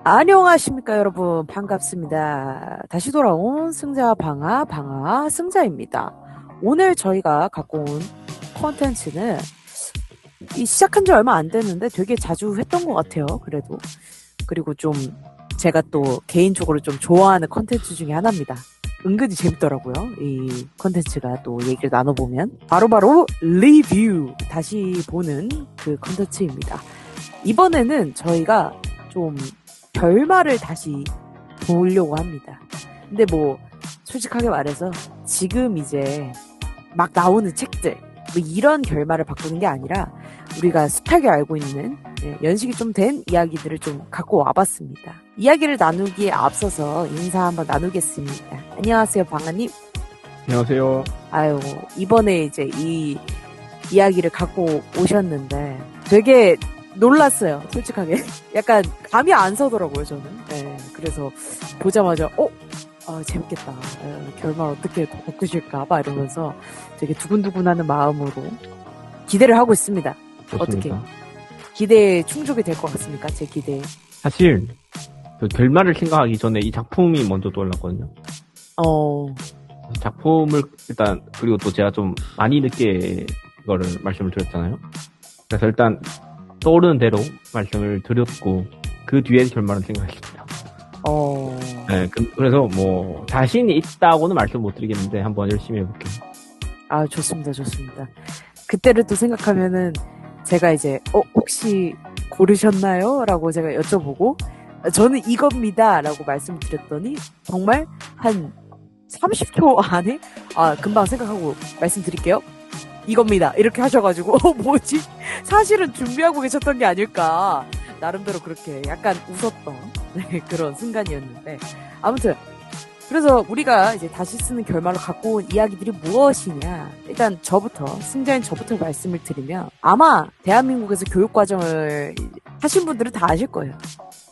안녕하십니까, 여러분. 반갑습니다. 다시 돌아온 승자 방아 승자입니다. 오늘 저희가 갖고 온 컨텐츠는 시작한 지 얼마 안 됐는데 되게 자주 했던 것 같아요. 그래도. 그리고 좀 제가 또 개인적으로 좀 좋아하는 컨텐츠 중에 하나입니다. 은근히 재밌더라고요. 이 컨텐츠가 또 얘기를 나눠보면. 바로바로 리뷰. 다시 보는 그 컨텐츠입니다. 이번에는 저희가 좀 결말을 다시 보려고 합니다. 근데 뭐 솔직하게 말해서 지금 이제 막 나오는 책들 뭐 이런 결말을 바꾸는 게 아니라 우리가 숱하게 알고 있는 연식이 좀 된 이야기들을 좀 갖고 와봤습니다. 이야기를 나누기에 앞서서 인사 한번 나누겠습니다. 안녕하세요, 방아님. 안녕하세요. 아유, 이번에 이제 이 이야기를 갖고 오셨는데 되게 놀랐어요, 솔직하게. 약간 감이 안 서더라고요, 저는. 네, 그래서 보자마자 재밌겠다. 결말 어떻게 바꾸실까 봐 이러면서 되게 두근두근하는 마음으로 기대를 하고 있습니다. 어떻게 좋습니다. 기대에 충족이 될 것 같습니까? 제 기대에. 사실 그 결말을 생각하기 전에 이 작품이 먼저 떠올랐거든요. 작품을 일단 그리고 또 제가 좀 많이 늦게 이거를 말씀을 드렸잖아요. 그래서 일단 떠오르는 대로 말씀을 드렸고 그 뒤에 결말은 생각했습니다. 네, 그래서 뭐 자신이 있다고는 말씀 못 드리겠는데 한번 열심히 해볼게요. 아, 좋습니다, 좋습니다. 그때를 또 생각하면은 제가 이제 혹시 고르셨나요? 라고 제가 여쭤보고 저는 이겁니다 라고 말씀을 드렸더니 정말 한 30초 안에 금방 생각하고 말씀드릴게요. 이겁니다. 이렇게 하셔가지고 뭐지? 사실은 준비하고 계셨던 게 아닐까. 나름대로 그렇게 약간 웃었던 그런 순간이었는데 아무튼 그래서 우리가 이제 다시 쓰는 결말로 갖고 온 이야기들이 무엇이냐. 일단 승자인 저부터 말씀을 드리면 아마 대한민국에서 교육과정을 하신 분들은 다 아실 거예요.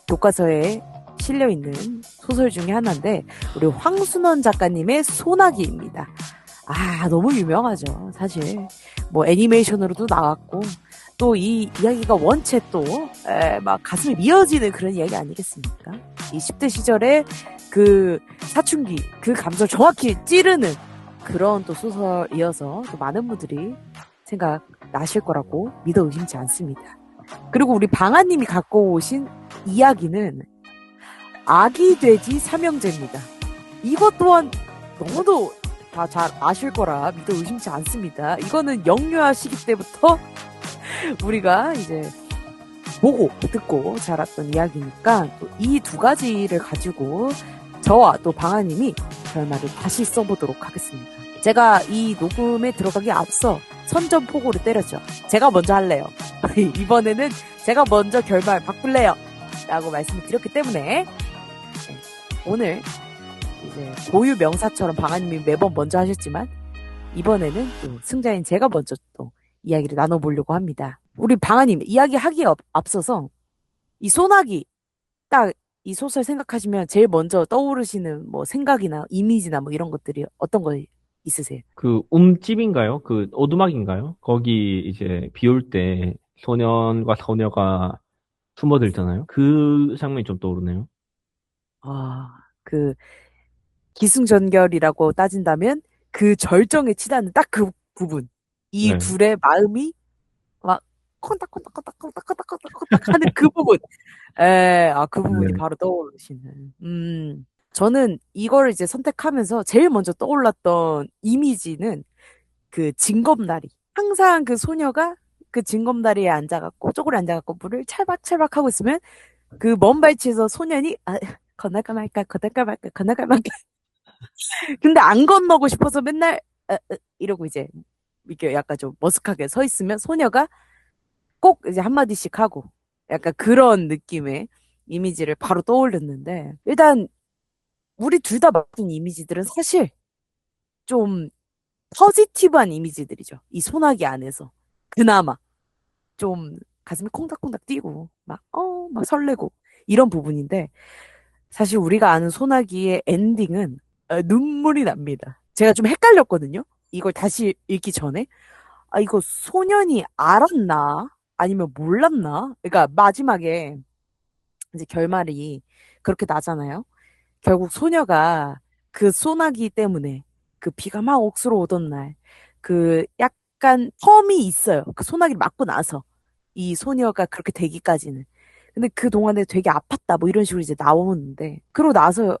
교과서에 실려있는 소설 중에 하나인데 우리 황순원 작가님의 소나기입니다. 너무 유명하죠, 사실. 뭐 애니메이션으로도 나왔고 또 이 이야기가 원체 또 막 가슴이 미어지는 그런 이야기 아니겠습니까? 이 10대 시절에 그 사춘기, 그 감정을 정확히 찌르는 그런 또 소설이어서 또 많은 분들이 생각나실 거라고 믿어 의심치 않습니다. 그리고 우리 방아님이 갖고 오신 이야기는 아기 돼지 삼형제입니다. 이것 또한 너무도 다 잘 아실 거라 믿어 의심치 않습니다. 이거는 영유아 시기 때부터 우리가 이제 보고 듣고 자랐던 이야기니까 또 이 두 가지를 가지고 저와 또 방아님이 결말을 다시 써보도록 하겠습니다. 제가 이 녹음에 들어가기 앞서 선전포고를 때렸죠. 제가 먼저 할래요. 이번에는 제가 먼저 결말 바꿀래요. 라고 말씀을 드렸기 때문에 오늘 이제 고유 명사처럼 방아님이 매번 먼저 하셨지만 이번에는 또 승자인 제가 먼저 또 이야기를 나눠보려고 합니다. 우리 방아님 이야기 하기에 앞서서 이 소나기 딱 이 소설 생각하시면 제일 먼저 떠오르시는 뭐 생각이나 이미지나 뭐 이런 것들이 어떤 거 있으세요? 그 움집인가요? 그 오두막인가요? 거기 이제 비 올 때 소년과 소녀가 숨어들잖아요. 그 장면이 좀 떠오르네요. 그 기승전결이라고 따진다면 그 절정에 치닫는 딱 그 부분. 이 네. 둘의 마음이 막 콘딱콘딱콘딱콘딱콘딱콘딱콘딱 하는 그 부분. 그 부분이 네. 바로 떠오르시는. 저는 이거를 이제 선택하면서 제일 먼저 떠올랐던 이미지는 그 징검다리. 항상 그 소녀가 그 징검다리에 앉아갖고, 쪼그려 앉아갖고 물을 찰박찰박 하고 있으면 그 먼 발치에서 소년이, 건널까 말까, 건널까 말까, 건널까 말까. 근데 안 건너고 싶어서 맨날, 이러고 이제, 이렇게 약간 좀 머쓱하게 서 있으면 소녀가 꼭 이제 한마디씩 하고, 약간 그런 느낌의 이미지를 바로 떠올렸는데, 일단, 우리 둘 다 맡은 이미지들은 사실 좀 포지티브한 이미지들이죠. 이 소나기 안에서. 그나마. 좀 가슴이 콩닥콩닥 뛰고, 막 설레고, 이런 부분인데, 사실 우리가 아는 소나기의 엔딩은 눈물이 납니다. 제가 좀 헷갈렸거든요. 이걸 다시 읽기 전에. 이거 소년이 알았나? 아니면 몰랐나? 그러니까 마지막에 이제 결말이 그렇게 나잖아요. 결국 소녀가 그 소나기 때문에 그 비가 막 억수로 오던 날 그 약간 텀이 있어요. 그 소나기를 맞고 나서 이 소녀가 그렇게 되기까지는. 근데 그 동안에 되게 아팠다 뭐 이런 식으로 이제 나오는데 그러고 나서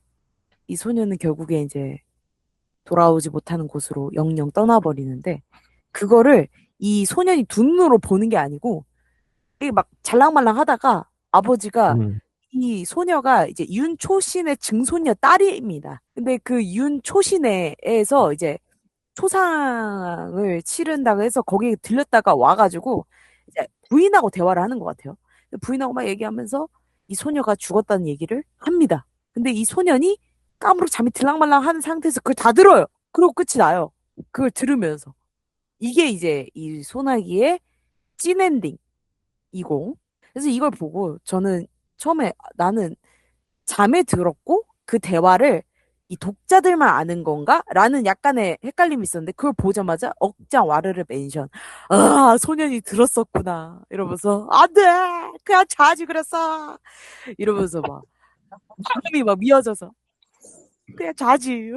이 소녀는 결국에 이제 돌아오지 못하는 곳으로 영영 떠나버리는데 그거를 이 소년이 두 눈으로 보는 게 아니고 이게 막 잘랑말랑 하다가 아버지가 음, 이 소녀가 이제 윤초신의 증손녀 딸입니다. 근데 그 윤초신에서 이제 초상을 치른다고 해서 거기 들렸다가 와가지고 이제 부인하고 대화를 하는 것 같아요. 부인하고 막 얘기하면서 이 소녀가 죽었다는 얘기를 합니다. 근데 이 소년이 까무룩 잠이 들랑말랑 하는 상태에서 그걸 다 들어요. 그리고 끝이 나요. 그걸 들으면서. 이게 이제 이 소나기의 찐 엔딩이고. 그래서 이걸 보고 저는 처음에 나는 잠에 들었고 그 대화를 이 독자들만 아는 건가? 라는 약간의 헷갈림이 있었는데 그걸 보자마자 억장 와르르 멘션. 아, 소년이 들었었구나. 이러면서 안 돼! 그냥 자지 그랬어! 이러면서 막 마음이 막 미어져서 그냥 자지.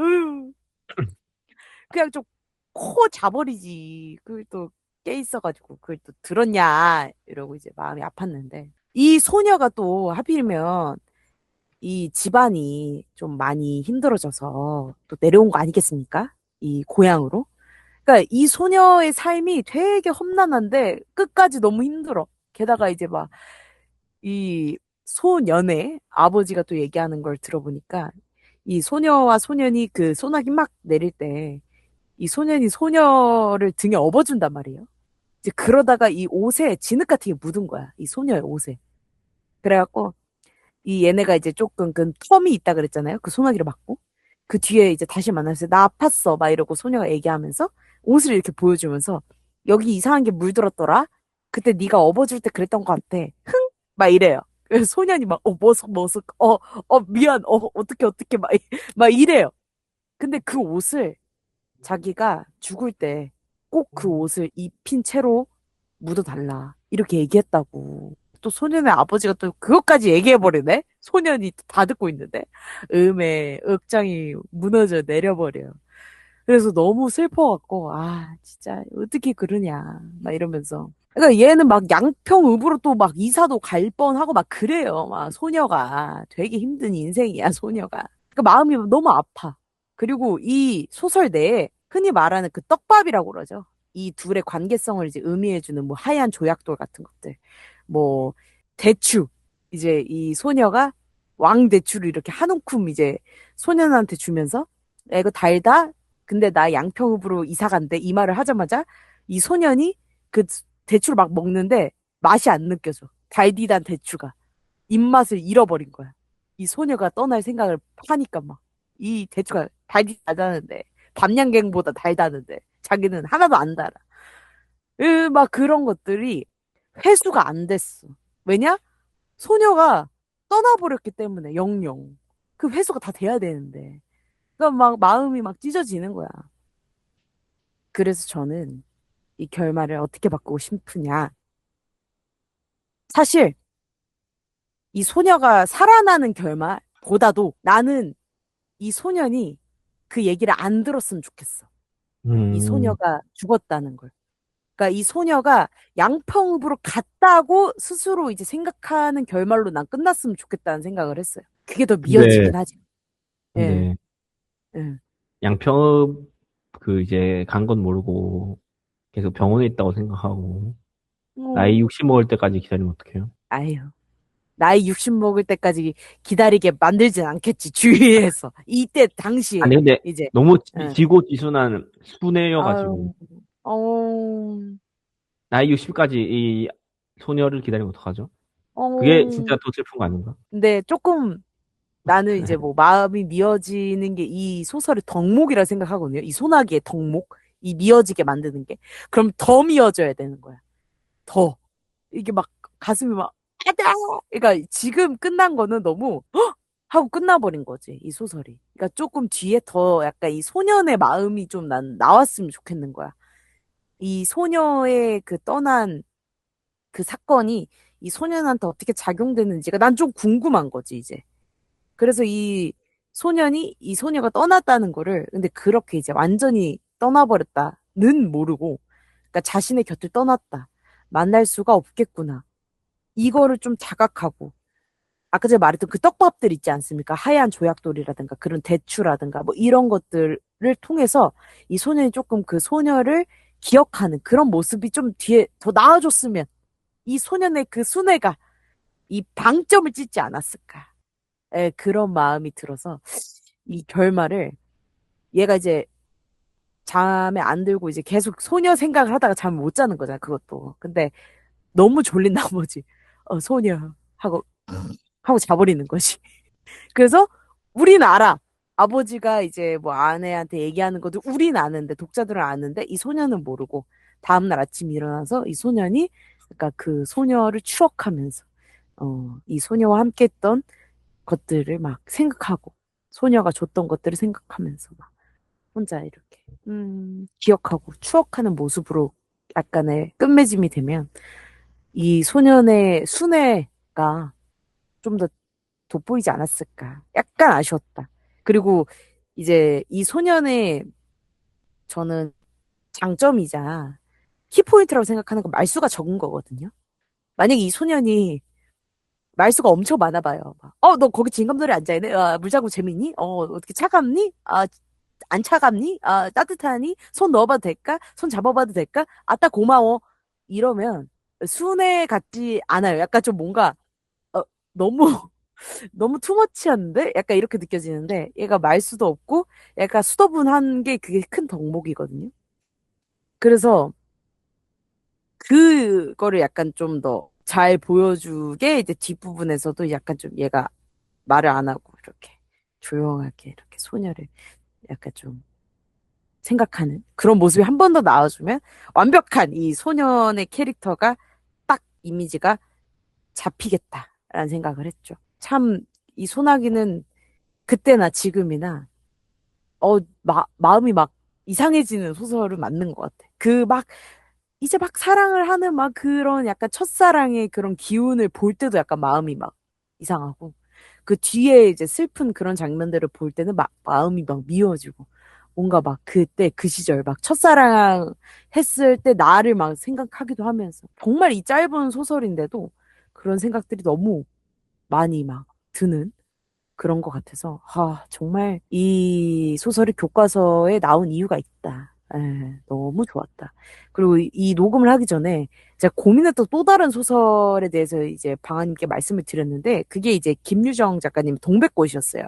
그냥 좀 코 자버리지. 그걸 또 깨 있어가지고 그걸 또 들었냐 이러고 이제 마음이 아팠는데 이 소녀가 또 하필이면 이 집안이 좀 많이 힘들어져서 또 내려온 거 아니겠습니까? 이 고향으로. 그러니까 이 소녀의 삶이 되게 험난한데 끝까지 너무 힘들어. 게다가 이제 막 이 소년의 아버지가 또 얘기하는 걸 들어보니까 이 소녀와 소년이 그 소나기 막 내릴 때 이 소년이 소녀를 등에 업어준단 말이에요. 이제 그러다가 이 옷에 진흙 같은 게 묻은 거야. 이 소녀의 옷에. 그래갖고 이 얘네가 이제 조금 그 텀이 있다 그랬잖아요. 그 소나기를 맞고. 그 뒤에 이제 다시 만났을 때 나 아팠어. 막 이러고 소녀가 얘기하면서 옷을 이렇게 보여주면서 여기 이상한 게 물들었더라. 그때 네가 업어줄 때 그랬던 것 같아. 흥! 막 이래요. 그래서 소년이 막, 머쓱, 미안, 어떻게, 막, 막 이래요. 근데 그 옷을 자기가 죽을 때 꼭 그 옷을 입힌 채로 묻어달라. 이렇게 얘기했다고. 또 소년의 아버지가 또 그것까지 얘기해버리네? 소년이 다 듣고 있는데? 음에 억장이 무너져 내려버려요. 그래서 너무 슬퍼갖고, 아, 진짜, 어떻게 그러냐. 막 이러면서. 그러니까 얘는 막 양평읍으로 또 막 이사도 갈 뻔하고 막 그래요. 막 소녀가. 되게 힘든 인생이야, 소녀가. 그러니까 마음이 너무 아파. 그리고 이 소설 내에 흔히 말하는 그 떡밥이라고 그러죠. 이 둘의 관계성을 이제 의미해주는 뭐 하얀 조약돌 같은 것들. 뭐, 대추. 이제 이 소녀가 왕대추를 이렇게 한 움큼 이제 소년한테 주면서, 야, 이거 달다? 근데 나 양평읍으로 이사 간대. 이 말을 하자마자 이 소년이 그 대추를 막 먹는데 맛이 안 느껴져. 달디단 대추가. 입맛을 잃어버린 거야. 이 소녀가 떠날 생각을 하니까 막. 이 대추가 달달하다는데. 밤양갱보다 달다는데. 자기는 하나도 안 달아. 막 그런 것들이 회수가 안 됐어. 왜냐? 소녀가 떠나버렸기 때문에, 영영. 그 회수가 다 돼야 되는데. 그러니까 막 마음이 막 찢어지는 거야. 그래서 저는 이 결말을 어떻게 바꾸고 싶으냐. 사실 이 소녀가 살아나는 결말보다도 나는 이 소년이 그 얘기를 안 들었으면 좋겠어. 이 음, 소녀가 죽었다는 걸. 그러니까 이 소녀가 양평읍으로 갔다고 스스로 이제 생각하는 결말로 난 끝났으면 좋겠다는 생각을 했어요. 그게 더 근데, 미어지긴 하지. 예, 근데, 예. 양평, 그 이제 간 건 모르고 계속 병원에 있다고 생각하고, 나이 어, 60 먹을 때까지 기다리면 어떡해요? 아유. 나이 60 먹을 때까지 기다리게 만들진 않겠지, 주위에서. 이때, 당시에, 아니, 근데 이제. 너무 응. 지고지순한 순애여가지고, 아유, 어, 나이 60까지 이 소녀를 기다리면 어떡하죠? 그게 어. 진짜 더 슬픈 거 아닌가? 근데 조금 나는 이제 뭐 마음이 미어지는 게 이 소설의 덕목이라 생각하거든요. 이 소나기의 덕목. 이 미어지게 만드는 게. 그럼 더 미어져야 되는 거야. 더. 이게 막 가슴이 막, 아다! 그러니까 지금 끝난 거는 너무, 헉! 하고 끝나버린 거지, 이 소설이. 그러니까 조금 뒤에 더 약간 이 소년의 마음이 좀 난 나왔으면 좋겠는 거야. 이 소녀의 그 떠난 그 사건이 이 소년한테 어떻게 작용되는지가 난 좀 궁금한 거지, 이제. 그래서 이 소년이 이 소녀가 떠났다는 거를 근데 그렇게 이제 완전히 떠나버렸다는 모르고 그러니까 자신의 곁을 떠났다. 만날 수가 없겠구나. 이거를 좀 자각하고 아까 제가 말했던 그 떡밥들 있지 않습니까? 하얀 조약돌이라든가 그런 대추라든가 뭐 이런 것들을 통해서 이 소년이 조금 그 소녀를 기억하는 그런 모습이 좀 뒤에 더 나아졌으면 이 소년의 그 순애가 이 방점을 찍지 않았을까. 예, 그런 마음이 들어서 이 결말을 얘가 이제 잠에 안 들고 이제 계속 소녀 생각을 하다가 잠을 못 자는 거잖아, 그것도. 근데 너무 졸린 나머지, 소녀 하고, 하고 자버리는 거지. 그래서 우린 알아. 아버지가 이제 뭐 아내한테 얘기하는 것도 우린 아는데, 독자들은 아는데, 이 소녀는 모르고, 다음날 아침 일어나서 이 소년이, 그러니까 그 소녀를 추억하면서, 이 소녀와 함께 했던 것들을 막 생각하고, 소녀가 줬던 것들을 생각하면서 막 혼자 이렇게, 기억하고 추억하는 모습으로 약간의 끝맺음이 되면, 이 소년의 순애가 좀 더 돋보이지 않았을까. 약간 아쉬웠다. 그리고 이제 이 소년의 저는 장점이자 키포인트라고 생각하는 건 말수가 적은 거거든요. 만약에 이 소년이 말수가 엄청 많아 봐요. 막, 너 거기 징검다리 앉아있네? 물자국 재밌니? 어떻게 차갑니? 안 차갑니? 따뜻하니? 손 넣어봐도 될까? 손 잡아봐도 될까? 아따, 고마워. 이러면 순애 같지 않아요. 약간 좀 뭔가, 너무, 너무 투머치한데? 약간 이렇게 느껴지는데, 얘가 말수도 없고, 약간 수더분한 게 그게 큰 덕목이거든요. 그래서 그거를 약간 좀 더 잘 보여주게 이제 뒷부분에서도 약간 좀 얘가 말을 안 하고 이렇게 조용하게 이렇게 소녀를 약간 좀 생각하는 그런 모습이 한 번 더 나와주면 완벽한 이 소년의 캐릭터가 딱 이미지가 잡히겠다라는 생각을 했죠. 참, 이 소나기는 그때나 지금이나, 마음이 막 이상해지는 소설을 맞는 것 같아. 그 막, 이제 막 사랑을 하는 막 그런 약간 첫사랑의 그런 기운을 볼 때도 약간 마음이 막 이상하고, 그 뒤에 이제 슬픈 그런 장면들을 볼 때는 막 마음이 막 미워지고, 뭔가 막 그때 그 시절 막 첫사랑 했을 때 나를 막 생각하기도 하면서, 정말 이 짧은 소설인데도 그런 생각들이 너무 많이 막 드는 그런 것 같아서, 정말 이 소설이 교과서에 나온 이유가 있다. 너무 좋았다. 그리고 이 녹음을 하기 전에 제가 고민했던 또 다른 소설에 대해서 이제 방아님께 말씀을 드렸는데, 그게 이제 김유정 작가님 동백꽃이었어요.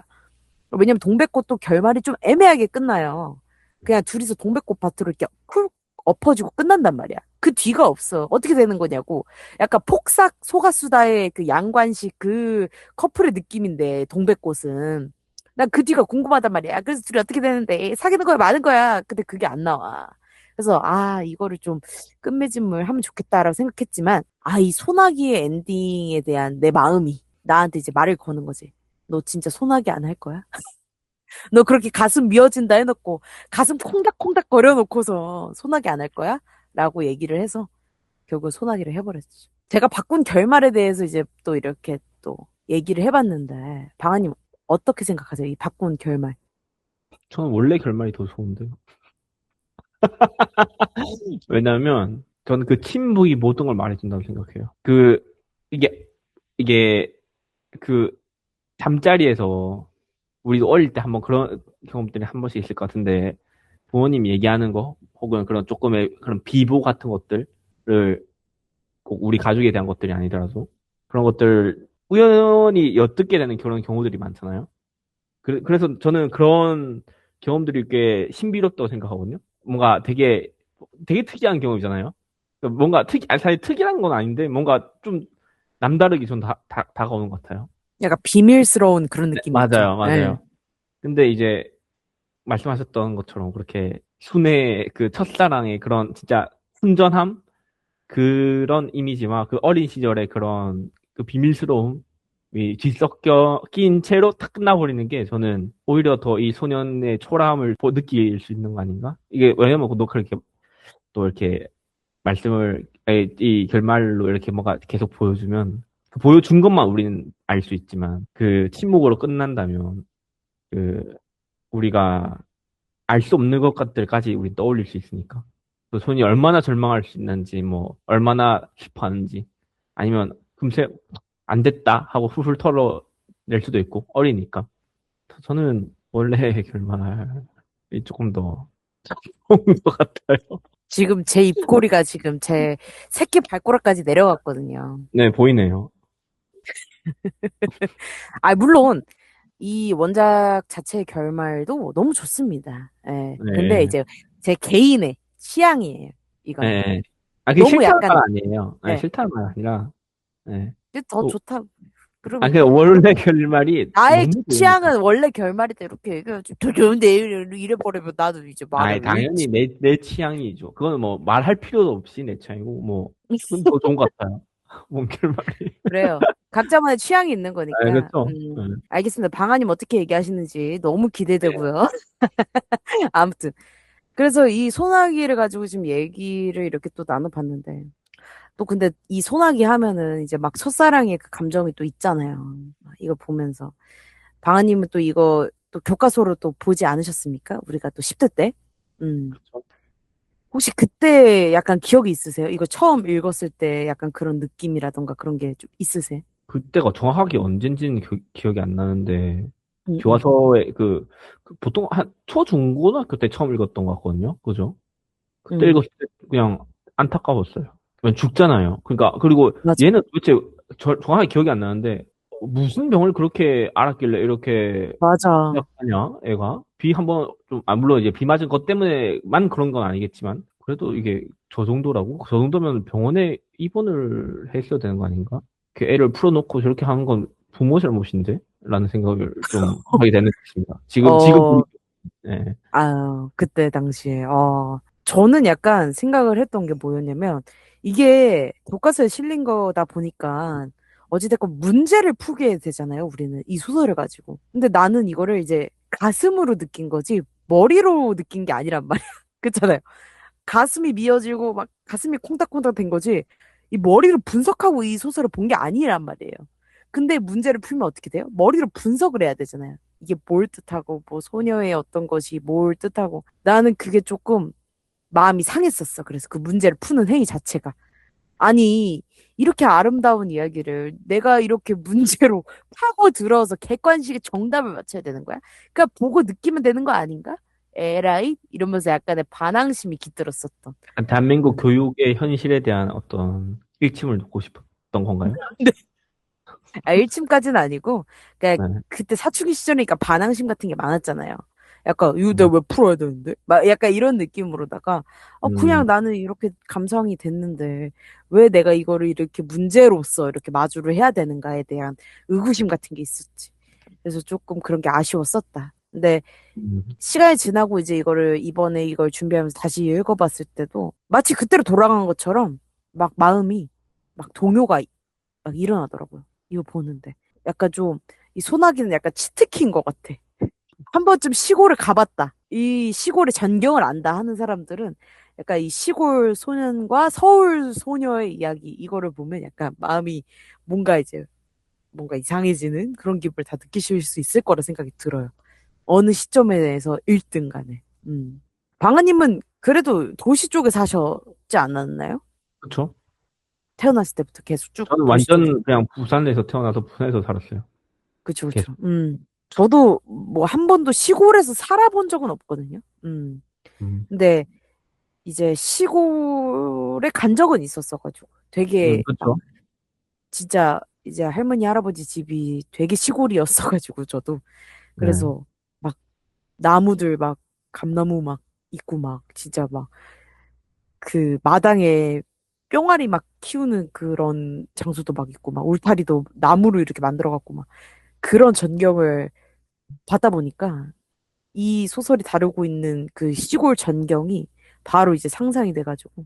왜냐면 동백꽃도 결말이 좀 애매하게 끝나요. 그냥 둘이서 동백꽃 밭으로 이렇게 쿨 엎어지고 끝난단 말이야. 그 뒤가 없어. 어떻게 되는 거냐고. 약간 폭삭 소가수다의 그 양관식 그 커플의 느낌인데 동백꽃은. 난 그 뒤가 궁금하단 말이야. 그래서 둘이 어떻게 되는데 사귀는 거야 많은 거야. 근데 그게 안 나와. 그래서 이거를 좀 끝맺음을 하면 좋겠다라고 생각했지만 이 소나기의 엔딩에 대한 내 마음이 나한테 이제 말을 거는 거지. 너 진짜 소나기 안 할 거야? 너 그렇게 가슴 미어진다 해놓고 가슴 콩닥콩닥 거려놓고서 소나기 안 할 거야? 라고 얘기를 해서 결국 소나기를 해버렸죠. 제가 바꾼 결말에 대해서 이제 또 이렇게 또 얘기를 해봤는데 방아님 어떻게 생각하세요? 이 바꾼 결말. 저는 원래 결말이 더 좋은데. 왜냐면, 저는 그 침묵이 모든 걸 말해준다고 생각해요. 이게, 이게, 그, 잠자리에서, 우리도 어릴 때 한번 그런 경험들이 한 번씩 있을 것 같은데, 부모님 얘기하는 거, 혹은 그런 조금의 그런 비보 같은 것들을, 꼭 우리 가족에 대한 것들이 아니더라도, 그런 것들, 우연히 엿듣게 되는 그런 경우들이 많잖아요. 그래서 저는 그런 경험들이 꽤 신비롭다고 생각하거든요. 뭔가 되게 특이한 경험이잖아요. 뭔가 사실 특이한 건 아닌데, 뭔가 좀 남다르게 전 다가오는 것 같아요. 약간 비밀스러운 그런 네, 느낌이 있죠. 맞아요, 예. 맞아요. 근데 이제 말씀하셨던 것처럼 그렇게 순의 그 첫사랑의 그런 진짜 순전함? 그런 이미지와 그 어린 시절의 그런 그 비밀스러움이 뒤섞여 낀 채로 탁 끝나버리는 게 저는 오히려 더 이 소년의 초라함을 느낄 수 있는 거 아닌가? 이게 왜냐면 너 그렇게 또 이렇게 말씀을, 이 결말로 이렇게 뭐가 계속 보여주면, 그 보여준 것만 우리는 알 수 있지만, 그 침묵으로 끝난다면, 그, 우리가 알 수 없는 것들까지 우리 떠올릴 수 있으니까. 그 손이 얼마나 절망할 수 있는지, 뭐, 얼마나 싶어하는지, 아니면 금세 안 됐다 하고 훌훌 털어낼 수도 있고, 어리니까. 저는 원래 결말이 조금 더 좋은 것 같아요. 지금 제 입꼬리가 지금 제 새끼 발가락까지 내려갔거든요. 네, 보이네요. 아, 물론 이 원작 자체의 결말도 너무 좋습니다. 예. 근데 네. 이제 제 개인의 취향이에요. 이건. 네. 아, 그게 너무 싫다는 말 약간, 아니에요. 네, 예. 싫다는 말 아니라, 네. 근데 더 또, 좋다. 아, 그러면, 그 원래 결말이 나의 너무 좋으니까. 취향은 원래 결말이다. 이렇게 얘기해야지. 더 좋은데 이래버리면 나도 이제 아, 말을 당연히 잃지. 내 취향이죠. 그거는 뭐 말할 필요도 없이 내 취향이고, 뭐, 그건 더 좋은 것 같아요. 뭔 결말이. 그래요. 각자만의 취향이 있는 아, 거니까. 그렇죠. 네. 알겠습니다. 방아님 어떻게 얘기하시는지 너무 네. 기대되고요. 아무튼. 그래서 이 소나기를 가지고 지금 얘기를 이렇게 또 나눠봤는데. 또 근데 이 소나기 하면은 이제 막 첫사랑의 그 감정이 또 있잖아요. 이거 보면서. 방아님은 또 이거 또 교과서로 또 보지 않으셨습니까? 우리가 또 10대 때? 음. 그렇죠. 혹시 그때 약간 기억이 있으세요? 이거 처음 읽었을 때 약간 그런 느낌이라던가 그런 게 좀 있으세요? 그때가 정확하게 언젠지는 기억이 안 나는데, 음, 음. 교과서에 그 보통 한 초중고등학교 때 처음 읽었던 것 같거든요. 그죠? 그때 음. 읽었을 때 그냥 안타까웠어요. 그냥 죽잖아요. 그러니까 그리고 맞아. 얘는 도대체 정확하게 기억이 안 나는데 무슨 병을 그렇게 알았길래 이렇게 맞아. 생각하냐, 애가? 비 한번 좀, 아, 물론 이제 비 맞은 것 때문에만 그런 건 아니겠지만, 그래도 이게 저 정도라고? 저 정도면 병원에 입원을 했어야 되는 거 아닌가? 그 애를 풀어놓고 저렇게 하는 건 부모 잘못인데? 라는 생각을 좀 하게 되는 것입니다. 지금 어, 네. 아, 그때 당시에, 저는 약간 생각을 했던 게 뭐였냐면, 이게 교과서에 실린 거다 보니까, 어찌됐건 문제를 풀게 되잖아요, 우리는. 이 소설을 가지고. 근데 나는 이거를 이제 가슴으로 느낀 거지, 머리로 느낀 게 아니란 말이야. 그렇잖아요. 가슴이 미어지고, 막 가슴이 콩닥콩닥 된 거지, 이 머리로 분석하고 이 소설을 본 게 아니란 말이에요. 근데 문제를 풀면 어떻게 돼요? 머리로 분석을 해야 되잖아요. 이게 뭘 뜻하고, 뭐, 소녀의 어떤 것이 뭘 뜻하고. 나는 그게 조금 마음이 상했었어. 그래서 그 문제를 푸는 행위 자체가. 아니, 이렇게 아름다운 이야기를 내가 이렇게 문제로 파고 들어서 객관식의 정답을 맞춰야 되는 거야? 그러니까 보고 느끼면 되는 거 아닌가? 에라이? 이러면서 약간의 반항심이 깃들었었던. 대한민국 교육의 현실에 대한 어떤 일침을 놓고 싶었던 건가요? 아, 1층까지는 아니고, 그러니까 네. 그때 사춘기 시절이니까 반항심 같은 게 많았잖아요. 약간, 이거 내가 음, 왜 풀어야 되는데? 막 약간 이런 느낌으로다가, 그냥 음, 나는 이렇게 감성이 됐는데, 왜 내가 이거를 이렇게 문제로서 이렇게 마주를 해야 되는가에 대한 의구심 같은 게 있었지. 그래서 조금 그런 게 아쉬웠었다. 근데 음, 시간이 지나고 이제 이거를 이번에 이걸 준비하면서 다시 읽어봤을 때도 마치 그때로 돌아간 것처럼 막 마음이 막 동요가 막 일어나더라고요. 이거 보는데. 약간 좀, 이 소나기는 약간 치트키인 것 같아. 한 번쯤 시골을 가봤다. 이 시골의 전경을 안다 하는 사람들은 약간 이 시골 소년과 서울 소녀의 이야기, 이거를 보면 약간 마음이 뭔가 이제, 뭔가 이상해지는 그런 기분을 다 느끼실 수 있을 거라 생각이 들어요. 어느 시점에 대해서 1등 간에. 방아님은 그래도 도시 쪽에 사셨지 않았나요? 그렇죠. 태어났을 때부터 계속 쭉 저는 도시 쪽에. 완전 그냥 부산에서 태어나서 부산에서 살았어요. 그쵸, 계속. 그쵸. 저도 뭐 한 번도 시골에서 살아본 적은 없거든요. 음, 근데 이제 시골에 간 적은 있었어가지고 되게 막 그렇죠. 진짜 이제 할머니, 할아버지 집이 되게 시골이었어가지고 저도 네. 그래서 막 나무들 막 감나무 막 있고 막 진짜 막 그 마당에 뿅아리 막 키우는 그런 장소도 막 있고 막 울타리도 나무로 이렇게 만들어갖고 막 그런 전경을 받다 보니까 이 소설이 다루고 있는 그 시골 전경이 바로 이제 상상이 돼가지고,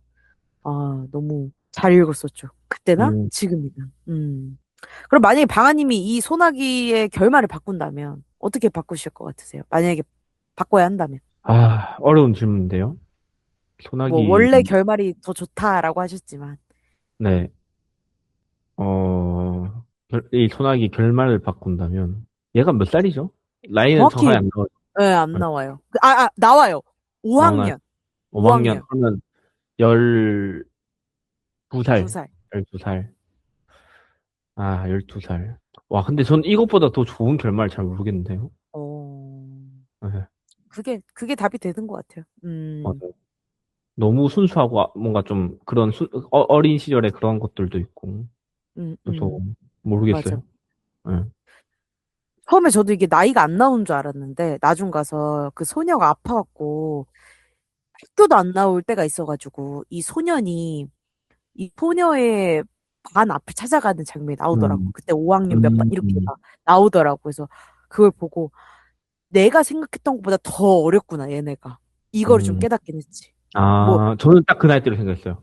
아, 너무 잘 읽었었죠. 그때나 음, 지금이나. 그럼 만약에 방아님이 이 소나기의 결말을 바꾼다면 어떻게 바꾸실 것 같으세요? 만약에 바꿔야 한다면. 어려운 질문인데요. 뭐 소나기, 원래 결말이 더 좋다라고 하셨지만 네, 이 소나기 결말을 바꾼다면, 얘가 몇 살이죠? 나이는 정확하게 정확히 안 나와요. 예, 안 네, 나와요. 나와요. 나오나요? 5학년. 5학년 5학년. 하면 12살. 2살. 12살. 아, 12살. 와, 근데 전 이것보다 더 좋은 결말 잘 모르겠는데요? 어, 네, 그게 답이 되는 것 같아요. 맞아요. 너무 순수하고 뭔가 좀 그런 어린 시절의 그런 것들도 있고. 음, 그래서 음, 맞아. 모르겠어요. 네. 처음에 저도 이게 나이가 안 나온 줄 알았는데, 나중 가서 그 소녀가 아파갖고 학교도 안 나올 때가 있어가지고, 이 소년이, 이 소녀의 반 앞을 찾아가는 장면이 나오더라고. 음, 그때 5학년 몇 반, 음, 이렇게 막 나오더라고. 그래서 그걸 보고, 내가 생각했던 것보다 더 어렸구나, 얘네가. 이거를 좀 음. 깨닫긴 했지. 뭐, 아, 저는 딱 그 나이 때로 생각했어요.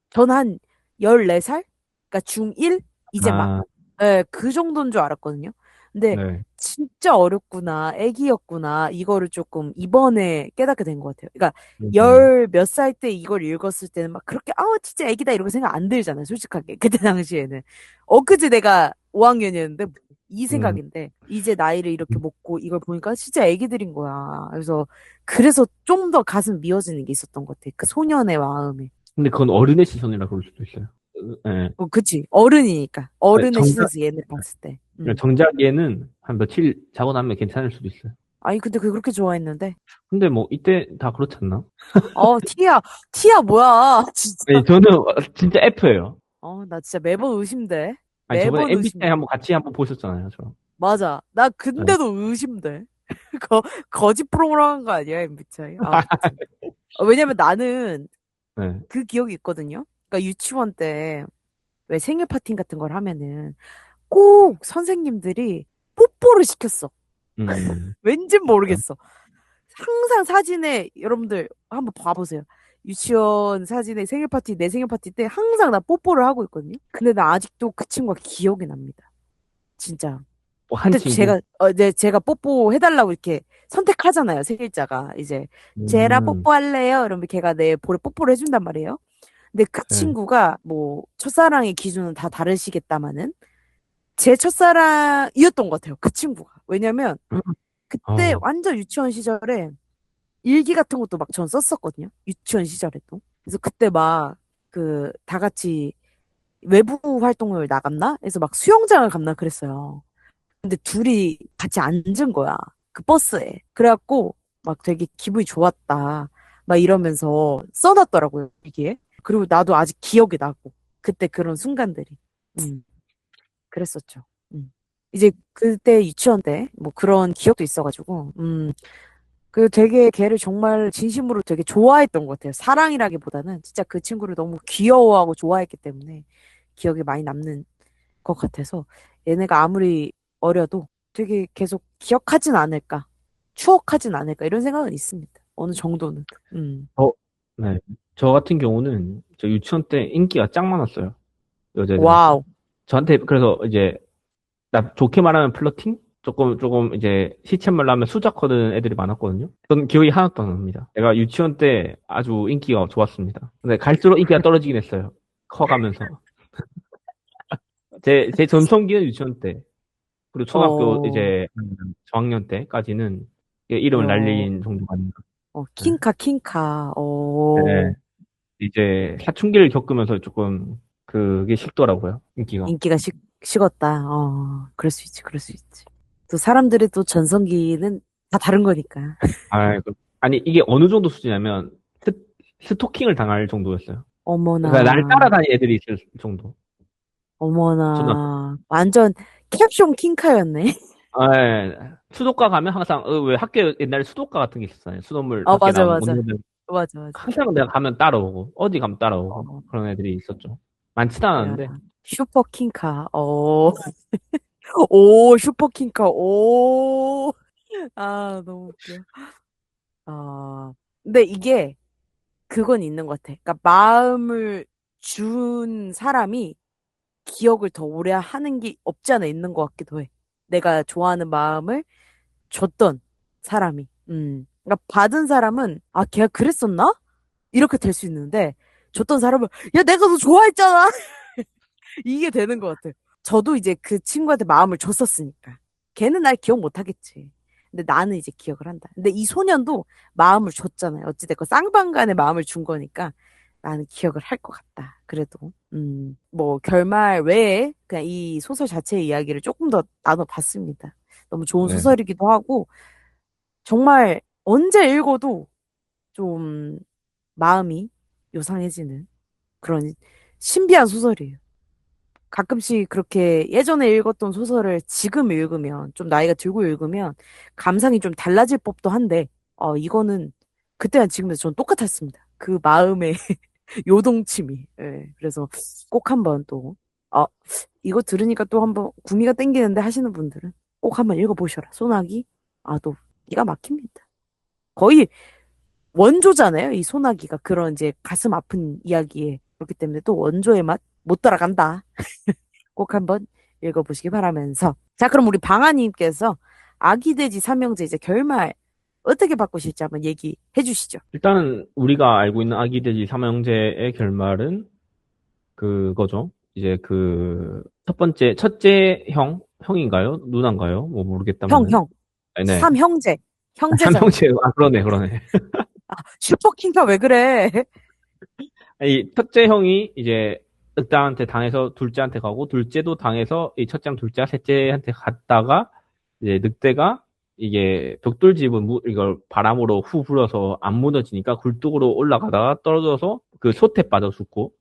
전 한 14살? 그러니까 중1? 이제 막, 아, 예, 그 정도인 줄 알았거든요. 근데 네. 진짜 어렵구나, 애기였구나, 이거를 조금 이번에 깨닫게 된 것 같아요. 그러니까 음, 열 몇 살 때 이걸 읽었을 때는 막 그렇게, 진짜 애기다 이렇게 생각 안 들잖아요, 솔직하게. 그때 당시에는. 엊그제 내가 5학년이었는데, 이 음. 생각인데, 이제 나이를 이렇게 먹고 이걸 보니까 진짜 애기들인 거야. 그래서 좀 더 가슴 미어지는 게 있었던 것 같아. 그 소년의 마음에. 근데 그건 어른의 시선이라 그럴 수도 있어요. 예. 그치. 어른이니까. 네, 어른의 시선에서 얘네 봤을 때. 정작 얘는 한 며칠 자고 나면 괜찮을 수도 있어요. 아니, 근데 그렇게 좋아했는데. 근데 뭐 이때 다 그렇지 않나? 티야, 뭐야. 진짜. 네, 저는 진짜 F예요. 나 진짜 매번 의심돼. 아니 저번에 매번 MBTI 의심돼. 한번 같이 한번 보셨잖아요, 저. 맞아. 나 네. 근데도 의심돼. 거, 거짓 프로그램 한거 아니야, MBTI? 아무튼. 왜냐면 나는 네. 그 기억이 있거든요. 그러니까 유치원 때 왜 생일 파티 같은 걸 하면은 꼭 선생님들이 뽀뽀를 시켰어. 음. 왠진 모르겠어. 항상 사진에 여러분들 한번 봐보세요. 유치원 사진에 생일 파티, 내 생일 파티 때 항상 나 뽀뽀를 하고 있거든요. 근데 나 아직도 그 친구가 기억이 납니다. 진짜. 뭐한 그때 친구. 제가 뽀뽀 해달라고 이렇게 선택하잖아요. 생일자가. 이제, 쟤라 음. 뽀뽀할래요? 이러면 걔가 내 볼에 뽀뽀를 해준단 말이에요. 근데 그 네. 친구가 뭐, 첫사랑의 기준은 다 다르시겠다마는 제 첫사랑이었던 것 같아요. 그 친구가. 왜냐면 그때 어. 완전 유치원 시절에 일기 같은 것도 막 전 썼었거든요. 유치원 시절에도. 그래서 그때 막 그 다 같이 외부 활동을 나갔나? 그래서 막 수영장을 갔나 그랬어요. 근데 둘이 같이 앉은 거야. 그 버스에. 그래갖고 막 되게 기분이 좋았다. 막 이러면서 써놨더라고요, 이게. 그리고 나도 아직 기억이 나고. 그때 그런 순간들이. 음, 그랬었죠. 이제 그때 유치원 때 뭐 그런 기억도 있어가지고, 되게 걔를 정말 진심으로 되게 좋아했던 것 같아요. 사랑이라기보다는 진짜 그 친구를 너무 귀여워하고 좋아했기 때문에 기억에 많이 남는 것 같아서 얘네가 아무리 어려도 되게 계속 기억하진 않을까, 추억하진 않을까 이런 생각은 있습니다. 어느 정도는. 어, 네. 저 같은 경우는 저 유치원 때 인기가 짱 많았어요. 여자애들한테. 와우. 저한테 그래서 이제 나 좋게 말하면 플러팅? 조금 이제 시쳇말로 하면 수작 거는 애들이 많았거든요. 전 기억이 하나도 안 납니다. 내가 유치원 때 아주 인기가 좋았습니다. 근데 갈수록 인기가 떨어지긴 했어요. 커가면서. 제 전성기는 유치원 때. 그리고 초등학교 어, 이제 저학년 때까지는 이름을 어, 날린 정도가 아닌가. 네. 킹카. 네. 이제 사춘기를 겪으면서 조금 그게 식더라고요. 인기가. 인기가 식었다. 그럴 수 있지, 그럴 수 있지. 또 사람들의 또 전성기는 다 다른 거니까. 아, 아니 이게 어느 정도 수준이냐면 스토킹을 당할 정도였어요. 그러니까 나를 어머나, 따라다니는 애들이 있을 정도. 초등학교. 어머나. 완전 캡숑 킹카였네. 예. 수도가 가면 항상 왜 학교에 옛날에 수도가 같은 게 있었어요. 수돗물 밖에 맞아, 나오면 못 맞아. 내면 맞아, 맞아. 항상 내가 가면 따라오고 어디 가면 따라오고 어, 그런 애들이 있었죠. 많지는 야, 않았는데. 슈퍼 킹카. 오, 슈퍼 킹카. 오. 너무 웃겨. 근데 이게 그건 있는 것 같아. 그러니까 마음을 준 사람이 기억을 더 오래 하는 게 없지 않아 있는 것 같기도 해. 내가 좋아하는 마음을 줬던 사람이. 그러니까 받은 사람은, 걔가 그랬었나? 이렇게 될 수 있는데 줬던 사람은 야 내가 너 좋아했잖아 이게 되는 것 같아. 저도 이제 그 친구한테 마음을 줬었으니까 걔는 날 기억 못 하겠지. 근데 나는 이제 기억을 한다. 근데 이 소년도 마음을 줬잖아요. 어찌됐건 쌍방간에 마음을 준 거니까 나는 기억을 할 것 같다. 그래도 뭐 결말 외에 그냥 이 소설 자체의 이야기를 조금 더 나눠봤습니다. 너무 좋은 네. 소설이기도 하고 정말 언제 읽어도 좀 마음이 요상해지는 그런 신비한 소설이에요. 가끔씩 그렇게 예전에 읽었던 소설을 지금 읽으면, 좀 나이가 들고 읽으면, 감상이 좀 달라질 법도 한데, 이거는 그때랑 지금도 전 똑같았습니다. 그 마음의 요동침이. 예, 그래서 꼭 한번 또, 어, 이거 들으니까 또 한번 구미가 땡기는데 하시는 분들은 꼭 한번 읽어보셔라. 소나기. 또 기가 막힙니다. 거의 원조잖아요. 이 소나기가 그런 이제 가슴 아픈 이야기에. 그렇기 때문에 또 원조의 맛 못 따라간다. 꼭 한번 읽어보시기 바라면서. 자, 그럼 우리 방아님께서 아기 돼지 삼형제 이제 결말 어떻게 바꾸실지 한번 얘기해 주시죠. 일단은 우리가 알고 있는 아기 돼지 삼형제의 결말은 그거죠. 이제 그 첫 번째 첫째 형인가요? 누나인가요? 뭐 형, 모르겠다만은. 형. 네. 삼형제. 형제잖아. 삼형제. 그러네, 그러네. 슈퍼킹가 왜 그래? 이 첫째 형이 이제 늑대한테 당해서 둘째한테 가고, 둘째도 당해서 이 첫째랑 둘째가 셋째한테 갔다가, 이제 늑대가 이게 벽돌집은 이걸 바람으로 후 불어서 안 무너지니까 굴뚝으로 올라가다가 떨어져서 그 솥에 빠져 죽고,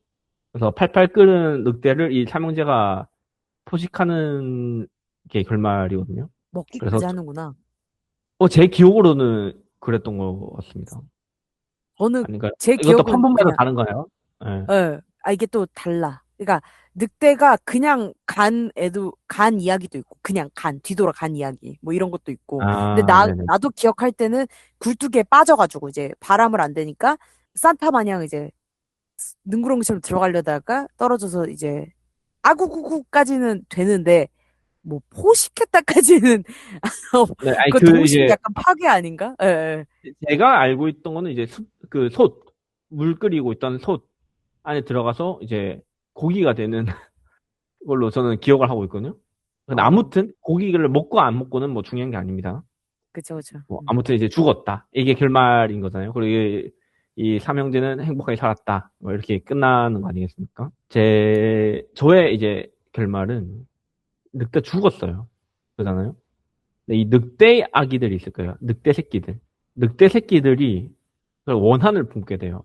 그래서 팔팔 끓는 늑대를 이 삼형제가 포식하는 게 결말이거든요. 그래서 먹기까지 하는구나. 제 기억으로는 그랬던 것 같습니다. 저는 아닌가요? 제 이것도 기억은 판본마다 그냥 다른가요? 네. 이게 또 달라. 그러니까 늑대가 그냥 간 이야기도 있고, 그냥 뒤돌아 간 이야기, 뭐 이런 것도 있고. 근데 네네. 나도 기억할 때는 굴뚝에 빠져가지고 이제 바람을 안 되니까 산타 마냥 이제 능구렁이처럼 들어가려다가 떨어져서 이제 아구구구까지는 되는데, 뭐 포식했다까지는 네, 아니, 그 동심 약간 파괴 아닌가? 예, 예. 제가 알고 있던 거는 이제 물 끓이고 있던 솥 안에 들어가서 이제 고기가 되는 걸로 저는 기억을 하고 있거든요. 근데 어, 아무튼 고기를 먹고 안 먹고는 뭐 중요한 게 아닙니다. 그쵸, 그쵸. 뭐 아무튼 이제 죽었다. 이게 결말인 거잖아요. 그리고 이 삼형제는 행복하게 살았다. 뭐 이렇게 끝나는 거 아니겠습니까? 저의 이제 결말은 늑대 죽었어요. 그잖아요. 근데 이 늑대 아기들이 있을 거예요. 늑대 새끼들. 늑대 새끼들이 그걸 원한을 품게 돼요.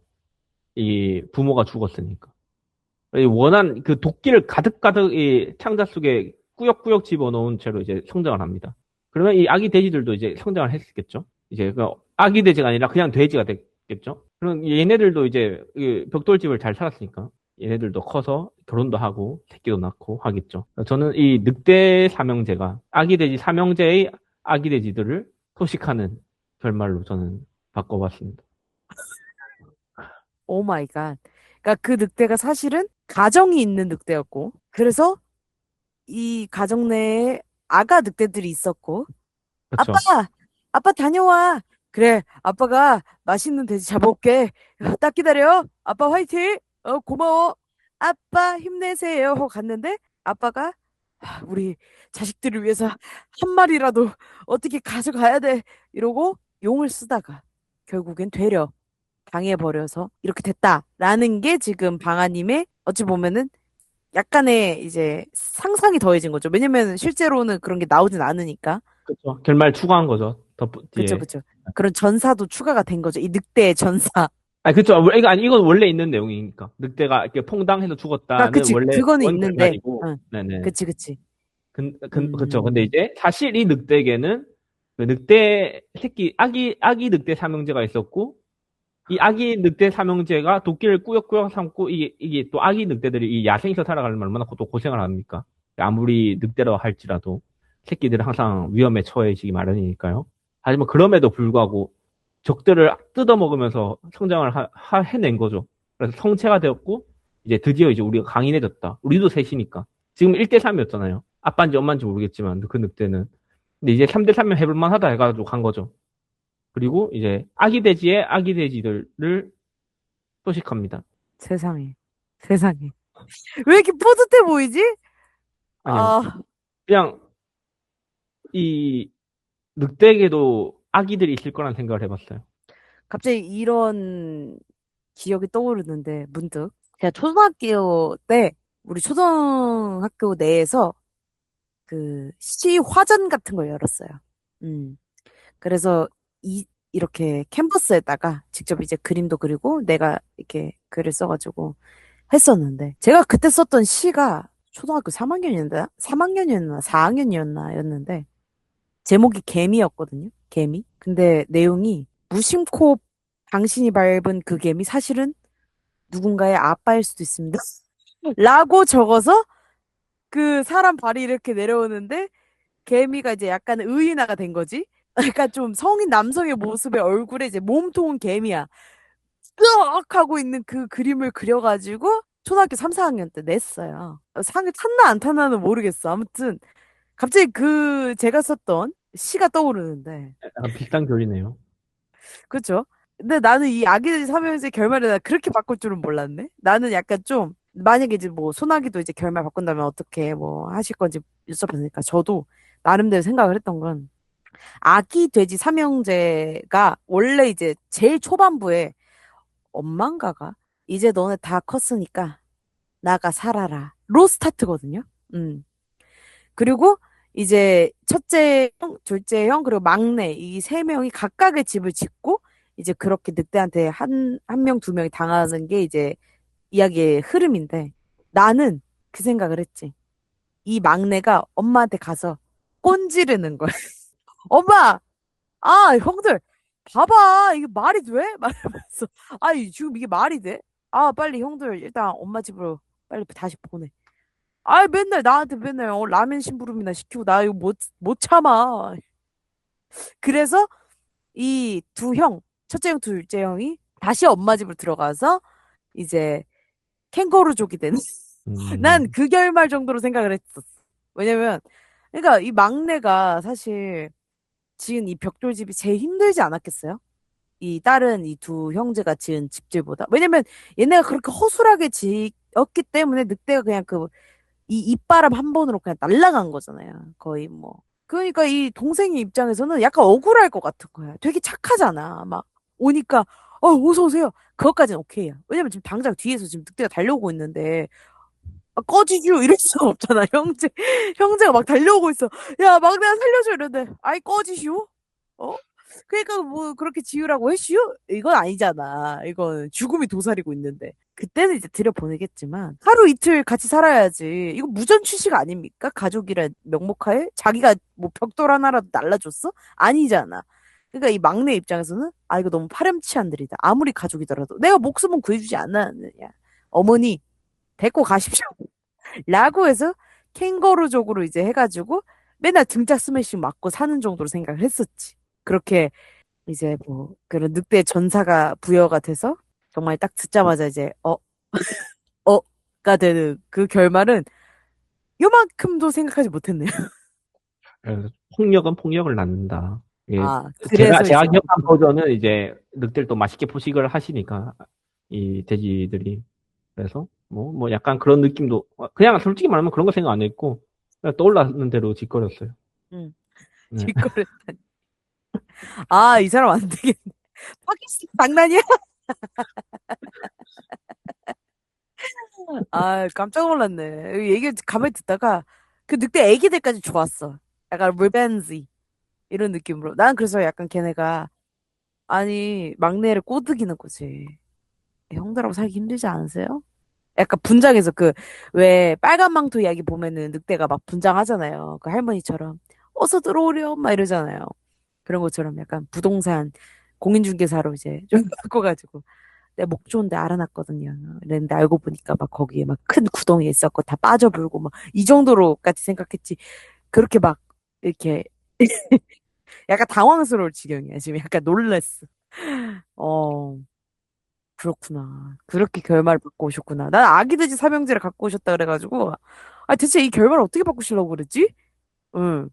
이 부모가 죽었으니까. 이 원한 그 도끼를 가득가득 이 창자 속에 꾸역꾸역 집어넣은 채로 이제 성장을 합니다. 그러면 이 아기 돼지들도 이제 성장을 했겠죠. 이제 그 아기 돼지가 아니라 그냥 돼지가 됐겠죠. 그럼 얘네들도 이제 이 벽돌집을 잘 살았으니까 얘네들도 커서 결혼도 하고 새끼도 낳고 하겠죠. 저는 이 늑대 삼형제가 아기 돼지 삼형제의 아기 돼지들을 소식하는 결말로 저는 바꿔봤습니다. 오 마이 갓. 그러니까 그 늑대가 사실은 가정이 있는 늑대였고, 그래서 이 가정 내에 아가 늑대들이 있었고, 아빠! 그렇죠. 아빠 다녀와! 그래, 아빠가 맛있는 돼지 잡아올게. 딱 기다려. 아빠 화이팅! 고마워. 아빠 힘내세요. 하고 갔는데, 아빠가 우리 자식들을 위해서 한 마리라도 어떻게 가져가야 돼. 이러고 용을 쓰다가 결국엔 되려 당해버려서 이렇게 됐다라는 게 지금 방아님의 어찌 보면은 약간의 이제 상상이 더해진 거죠. 왜냐면 실제로는 그런 게 나오진 않으니까. 그렇죠. 결말 추가한 거죠. 그쵸, 뒤에. 그쵸. 그런 전사도 추가가 된 거죠. 이 늑대의 전사. 아, 그쵸. 이건 원래 있는 내용이니까. 늑대가 이렇게 퐁당해서 죽었다는 그치. 원래 그거는 원 있는데, 결말이고. 응. 네네. 그치, 그치. 그쵸. 근데 음, 이제 사실 이 늑대에게는 그 늑대 새끼, 아기 늑대 삼형제가 있었고, 이 아기 늑대 삼형제가 도끼를 꾸역꾸역 삼고, 이게 또 아기 늑대들이 이 야생에서 살아가려면 얼마나 또 고생을 합니까? 아무리 늑대라고 할지라도 새끼들은 항상 위험에 처해지기 마련이니까요. 하지만 그럼에도 불구하고 적들을 뜯어먹으면서 성장을 해낸 거죠. 그래서 성체가 되었고, 이제 드디어 이제 우리가 강인해졌다. 우리도 셋이니까. 지금 1대3이었잖아요. 아빠인지 엄마인지 모르겠지만, 그 늑대는. 근데 이제 3대3면 해볼만 하다 해가지고 간 거죠. 그리고 이제 아기 돼지의 아기 돼지들을 소식합니다. 세상에. 세상에. 왜 이렇게 뿌듯해 보이지? 아니요. 아, 그냥 이 늑대에게도 아기들이 있을 거란 생각을 해봤어요. 갑자기 이런 기억이 떠오르는데, 문득. 제가 초등학교 때, 우리 초등학교 내에서 그 시화전 같은 걸 열었어요. 음. 그래서 이렇게 캔버스에다가 직접 이제 그림도 그리고 내가 이렇게 글을 써가지고 했었는데, 제가 그때 썼던 시가 초등학교 3학년이었나? 3학년이었나? 4학년이었나? 였는데, 제목이 개미였거든요. 개미. 근데 내용이 무심코 당신이 밟은 그 개미 사실은 누군가의 아빠일 수도 있습니다. 라고 적어서 그 사람 발이 이렇게 내려오는데 개미가 이제 약간 의인화가 된 거지. 약간 좀 성인 남성의 모습의 얼굴에 이제 몸통은 개미야. 끄억 하고 있는 그 그림을 그려가지고 초등학교 3, 4학년 때 냈어요. 상을 탔나 안 탔나는 모르겠어. 아무튼 갑자기 그 제가 썼던 시가 떠오르는데 약간 비슷한 결이네요. 그렇죠? 근데 나는 이 아기들 삼형제 결말을 나 그렇게 바꿀 줄은 몰랐네. 나는 약간 좀 만약에 이제 뭐 소나기도 이제 결말 바꾼다면 어떻게 뭐 하실 건지 여쭤봤으니까 저도 나름대로 생각을 했던 건 아기 돼지 삼형제가 원래 이제 제일 초반부에 엄만가가 이제 너네 다 컸으니까 나가 살아라 로 스타트거든요. 음. 그리고 이제 첫째 형, 둘째 형, 그리고 막내 이 세 명이 각각의 집을 짓고 이제 그렇게 늑대한테 한 명, 두 명이 당하는 게 이제 이야기의 흐름인데 나는 그 생각을 했지. 이 막내가 엄마한테 가서 꼰지르는 거야. 엄마! 아, 형들! 봐봐! 이게 말이 돼? 말하면서. 아니, 지금 이게 말이 돼? 아, 빨리 형들 일단 엄마 집으로 빨리 다시 보내. 아, 맨날 나한테 맨날 라면 심부름이나 시키고 나 이거 못 참아. 그래서 이 두 형, 첫째 형, 둘째 형이 다시 엄마 집으로 들어가서 이제 캥거루족이 되는. 난 음, 그 결말 정도로 생각을 했었어. 왜냐면, 그러니까 이 막내가 사실 지은 이 벽돌집이 제일 힘들지 않았겠어요? 이 다른 이 두 형제가 지은 집들보다. 왜냐면 얘네가 그렇게 허술하게 지었기 때문에 늑대가 그냥 그 이 입바람 한 번으로 그냥 날아간 거잖아요. 거의 뭐. 그러니까 이 동생의 입장에서는 약간 억울할 것 같은 거야. 되게 착하잖아. 막 오니까 어서 오세요. 그것까지는 오케이야. 왜냐면 지금 당장 뒤에서 지금 늑대가 달려오고 있는데 꺼지슈 이럴 수가 없잖아. 형제가 막 달려오고 있어. 야 막내야 살려줘 이러는데 아이 꺼지슈? 어? 그러니까 뭐 그렇게 지우라고 했슈? 이건 아니잖아. 이건 죽음이 도사리고 있는데. 그때는 이제 들여보내겠지만 하루 이틀 같이 살아야지. 이거 무전 취식 아닙니까? 가족이란 명목하에 자기가 뭐 벽돌 하나라도 날라줬어? 아니잖아. 그러니까 이 막내 입장에서는 아 이거 너무 파렴치한들이다. 아무리 가족이더라도 내가 목숨은 구해주지 않았느냐. 어머니 데리고 가십시오. 라고 해서 캥거루족으로 이제 해가지고 맨날 등짝 스매싱 맞고 사는 정도로 생각을 했었지. 그렇게 이제 뭐 그런 늑대 전사가 부여가 돼서 정말 딱 듣자마자 이제 어가 되는 그 결말은 요만큼도 생각하지 못했네요. 그래서 폭력은 폭력을 낳는다. 예, 아, 제가 그래서 제가 이제 기억한 버전은 이제 늑대를 또 맛있게 포식을 하시니까 이 돼지들이 그래서 뭐 약간 그런 느낌도 그냥 솔직히 말하면 그런 거 생각 안 했고 그냥 떠올랐는 대로 짓거렸어요. 음, 네. 뒷거를 아, 이 사람 안 되겠네. 파키스탄 장난이야? 아, 깜짝 놀랐네. 얘기 가만히 듣다가 그 늑대 애기들까지 좋았어. 약간 리벤지 이런 느낌으로. 난 그래서 약간 걔네가 아니 막내를 꼬드기는 거지. 형들하고 살기 힘들지 않으세요? 약간 분장해서 그 왜 빨간 망토 이야기 보면은 늑대가 막 분장하잖아요. 그 할머니처럼 어서 들어오렴 막 이러잖아요. 그런 것처럼 약간 부동산 공인중개사로 이제 좀 바꿔가지고 내 목 좋은데 알아놨거든요. 그랬는데 알고 보니까 막 거기에 막 큰 구덩이 있었고 다 빠져불고 막 이 정도로까지 생각했지. 그렇게 막 이렇게 약간 당황스러울 지경이야. 지금 약간 놀랬어. 어, 그렇구나. 그렇게 결말을 바꿔 오셨구나. 난 아기돼지 삼형제를 갖고 오셨다 그래가지고 아 대체 이 결말을 어떻게 바꾸시려고 그랬지? 응.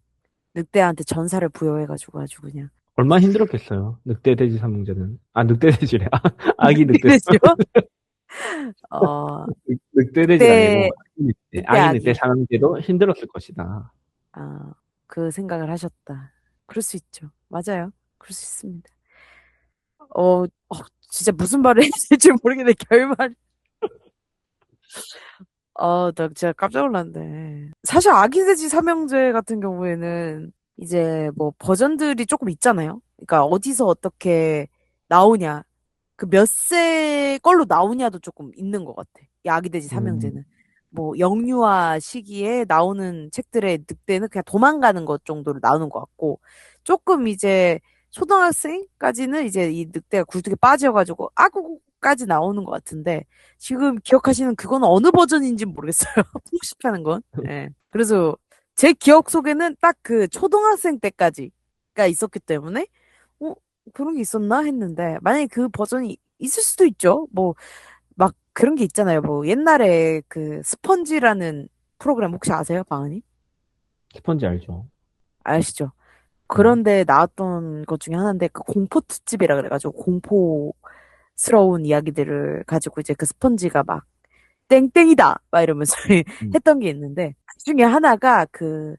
늑대한테 전사를 부여해가지고 아주 그냥. 얼마나 힘들었겠어요. 늑대 돼지 삼형제는. 아, 늑대 돼지래. 아, 아기 늑대. 그랬죠? 어, 늑대 돼지가 늑대, 아니고 아기 늑대. 늑대 아기 늑대 아기. 삼형제도 힘들었을 것이다. 그 생각을 하셨다. 그럴 수 있죠. 맞아요. 그럴 수 있습니다. 어, 진짜 무슨 말을 해야 될지 모르겠네, 결말. 나 진짜 깜짝 놀랐네. 사실 아기돼지 삼형제 같은 경우에는 이제 뭐 버전들이 조금 있잖아요. 그러니까 어디서 어떻게 나오냐. 그 몇 세 걸로 나오냐도 조금 있는 것 같아. 이 아기돼지 음, 삼형제는. 뭐 영유아 시기에 나오는 책들의 늑대는 그냥 도망가는 것 정도로 나오는 것 같고 조금 이제 초등학생까지는 이제 이 늑대가 굴뚝에 빠져가지고 아구까지 나오는 것 같은데 지금 기억하시는 그건 어느 버전인지 모르겠어요. 풍십하는 건. 예. 그래서 제 기억 속에는 딱 그 초등학생 때까지가 있었기 때문에 어, 그런 게 있었나 했는데 만약에 그 버전이 있을 수도 있죠. 뭐 막 그런 게 있잖아요. 뭐 옛날에 그 스펀지라는 프로그램 혹시 아세요, 방은이? 스펀지 알죠? 아시죠? 네. 그런데 나왔던 것 중에 하나인데 그 공포 특집이라 그래가지고 공포스러운 이야기들을 가지고 이제 그 스펀지가 막 땡땡이다 막 이러면서 음. 했던 게 있는데 그 중에 하나가 그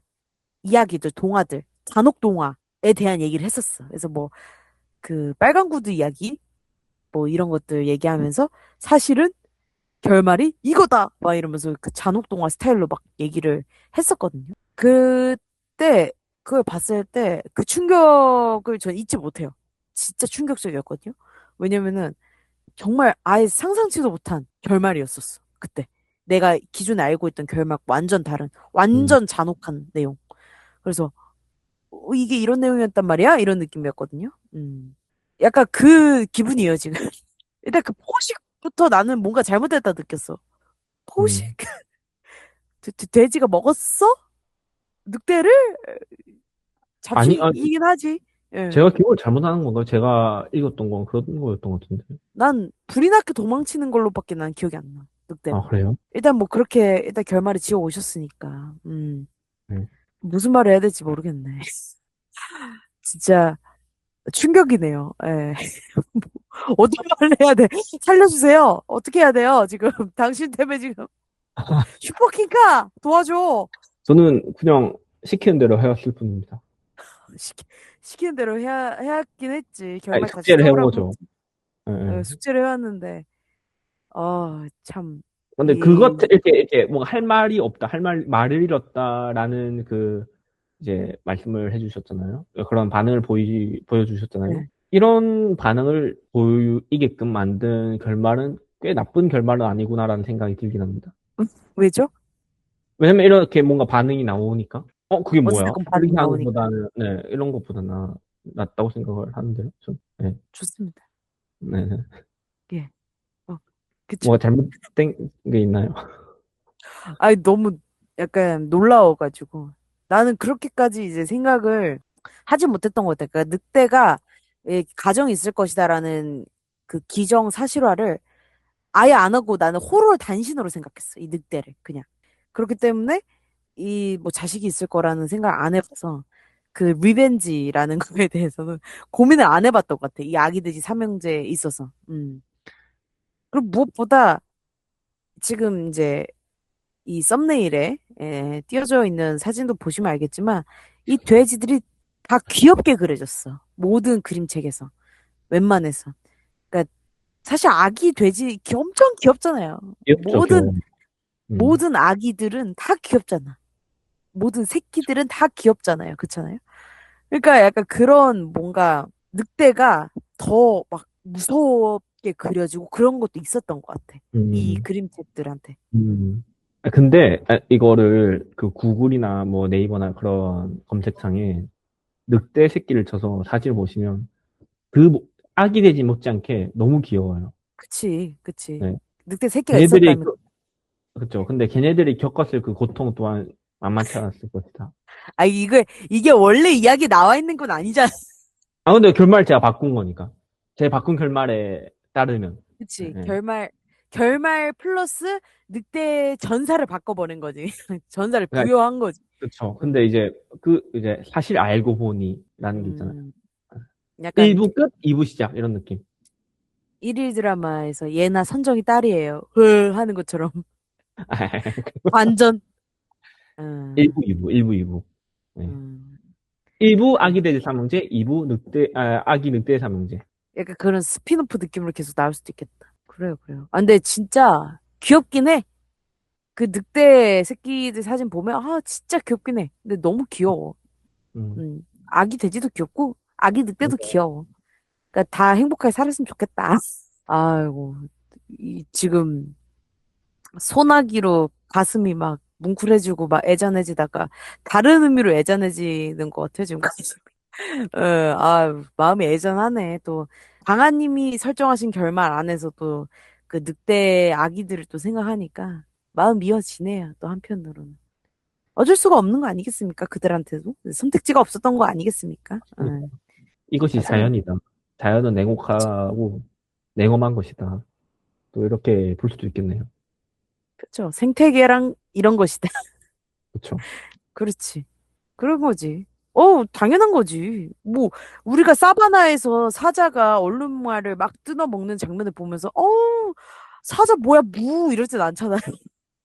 이야기들 동화들 잔혹 동화에 대한 얘기를 했었어. 그래서 뭐 그 빨간 구두 이야기 뭐 이런 것들 얘기하면서 사실은 결말이 이거다! 막 이러면서 그 잔혹동화 스타일로 막 얘기를 했었거든요. 그때 그걸 봤을 때 그 충격을 전 잊지 못해요. 진짜 충격적이었거든요. 왜냐면은 정말 아예 상상치도 못한 결말이었었어. 그때. 내가 기존에 알고 있던 결말 완전 다른, 음. 완전 잔혹한 내용. 그래서 이게 이런 내용이었단 말이야? 이런 느낌이었거든요. 약간 그 기분이에요, 지금. 일단 그 포식부터 나는 뭔가 잘못됐다 느꼈어. 포식? 음. 돼지가 먹었어? 늑대를? 아니, 아니, 잡식이긴 하지. 예. 제가 기억을 잘못하는 건가요? 제가 읽었던 건 그런 거였던 것 같은데. 난 불이 나게 도망치는 걸로밖에 난 기억이 안 나. 아, 늑대는. 그래요? 일단 뭐 그렇게 일단 결말을 지어 오셨으니까. 네. 무슨 말을 해야 될지 모르겠네. 진짜 충격이네요. 예. 어떤 말을 해야 돼? 살려주세요. 어떻게 해야 돼요? 지금 당신 때문에 지금 슈퍼킹카 도와줘. 저는 그냥 시키는 대로 해왔을 뿐입니다. 시키, 시키는 대로 해야긴 했지. 아니, 결말 다시 숙제를 해온 써오라고 거죠. 했지. 예, 예. 숙제를 해왔는데, 참, 근데 그것, 이, 이렇게, 뭔가 할 말이 없다, 말을 잃었다라는 이제, 말씀을 해주셨잖아요. 그런 반응을 보여주셨잖아요. 네. 이런 반응을 보이게끔 만든 결말은 꽤 나쁜 결말은 아니구나라는 생각이 들긴 합니다. 왜죠? 왜냐면 이렇게 뭔가 반응이 나오니까, 그게 뭐야? 어찌됐건 이렇게 반응이 하는 나오니까. 것보다는, 네, 이런 것보다는 낫다고 생각을 하는데요. 좀, 네, 좋습니다. 네. 네. 예. 그쵸. 뭐가 잘못된 게 있나요? 아니, 너무 약간 놀라워가지고. 나는 그렇게까지 이제 생각을 하지 못했던 것 같아. 그러니까 늑대가 가정이 있을 것이다라는 그 기정 사실화를 아예 안 하고 나는 호를 단신으로 생각했어. 이 늑대를. 그냥. 그렇기 때문에 이 뭐 자식이 있을 거라는 생각 안 해봐서 그 리벤지라는 거에 대해서는 고민을 안 해봤던 것 같아. 이 아기돼지 삼형제에 있어서. 그리고 무엇보다 지금 이제 이 썸네일에 띄어져 있는 사진도 보시면 알겠지만 이 돼지들이 다 귀엽게 그려졌어. 모든 그림책에서. 웬만해서. 그러니까 사실 아기 돼지 엄청 귀엽잖아요. 귀엽죠, 모든 귀여워. 음, 모든 아기들은 다 귀엽잖아. 모든 새끼들은 다 귀엽잖아요. 그렇잖아요. 그러니까 약간 그런 뭔가 늑대가 더 막 무섭게 그려지고 그런 것도 있었던 것 같아. 이 음, 그림책들한테. 근데, 이거를 그 구글이나 뭐 네이버나 그런 검색창에 늑대 새끼를 쳐서 사진을 보시면 아기 돼지 못지않게 너무 귀여워요. 그치, 그치. 네. 늑대 새끼가 걔네들이, 있었다면. 그쵸. 근데 걔네들이 겪었을 그 고통 또한 만만치 않았을 것이다. 이게 원래 이야기 나와 있는 건 아니잖아. 아, 근데 결말 제가 바꾼 거니까. 제 바꾼 결말에 따르면. 그치. 예, 결말 플러스 늑대 전사를 바꿔버린 거지. 전사를 그러니까, 부여한 거지. 그쵸. 음, 근데 이제, 이제 사실 알고 보니라는 게 있잖아요. 음, 약간 1부 끝, 2부 시작 이런 느낌. 일일 드라마에서 얘나 선정이 딸이에요. 흐 하는 것처럼 완전. 음, 1부, 2부, 1부, 2부. 네. 음. 1부 아기 돼지 삼형제, 2부 아기 늑대 삼형제. 약간 그런 스피노프 느낌으로 계속 나올 수도 있겠다. 그래요, 그래요. 아, 근데 진짜 귀엽긴 해. 그 늑대 새끼들 사진 보면, 아, 진짜 귀엽긴 해. 근데 너무 귀여워. 음. 아기 돼지도 귀엽고, 아기 늑대도 귀여워. 그러니까 다 행복하게 살았으면 좋겠다. 아이고, 지금 소나기로 가슴이 막 뭉클해지고 막 애잔해지다가 다른 의미로 애잔해지는 것 같아, 지금 가슴이. 마음이 애잔하네. 또, 강아님이 설정하신 결말 안에서도 그 늑대 아기들을 또 생각하니까 마음 미어지네요. 또 한편으로는. 어쩔 수가 없는 거 아니겠습니까? 그들한테도. 선택지가 없었던 거 아니겠습니까? 이것이 맞아요. 자연이다. 자연은 냉혹하고 냉엄한 것이다. 또 이렇게 볼 수도 있겠네요. 그렇죠. 생태계랑 이런 것이다. 그렇죠. 그렇지. 그런 거지. 당연한 거지. 뭐, 우리가 사바나에서 사자가 얼룩말을 막 뜯어 먹는 장면을 보면서, 사자 뭐야, 이러진 않잖아요.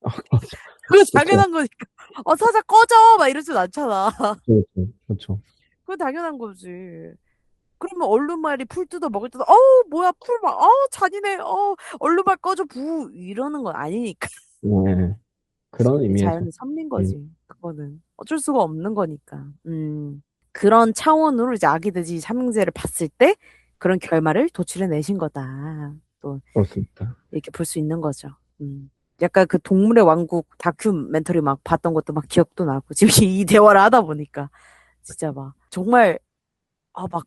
그거 그렇죠. 당연한 거니까. 사자 꺼져! 막 이러진 않잖아. 그렇죠. 그렇죠. 그거 당연한 거지. 그러면 얼룩말이 풀 뜯어 먹을 때도, 뭐야, 풀 막, 잔인해, 얼룩말 꺼져, 이러는 건 아니니까. 네. 그런 의미에서. 자연의 섭리인 음, 거지. 그거는. 어쩔 수가 없는 거니까. 그런 차원으로 이제 아기 돼지 삼형제를 봤을 때 그런 결말을 도출해 내신 거다. 또 그렇습니다. 이렇게 볼 수 있는 거죠. 약간 그 동물의 왕국 다큐멘터리 막 봤던 것도 막 기억도 나고 지금 이 대화를 하다 보니까 진짜 막 정말 막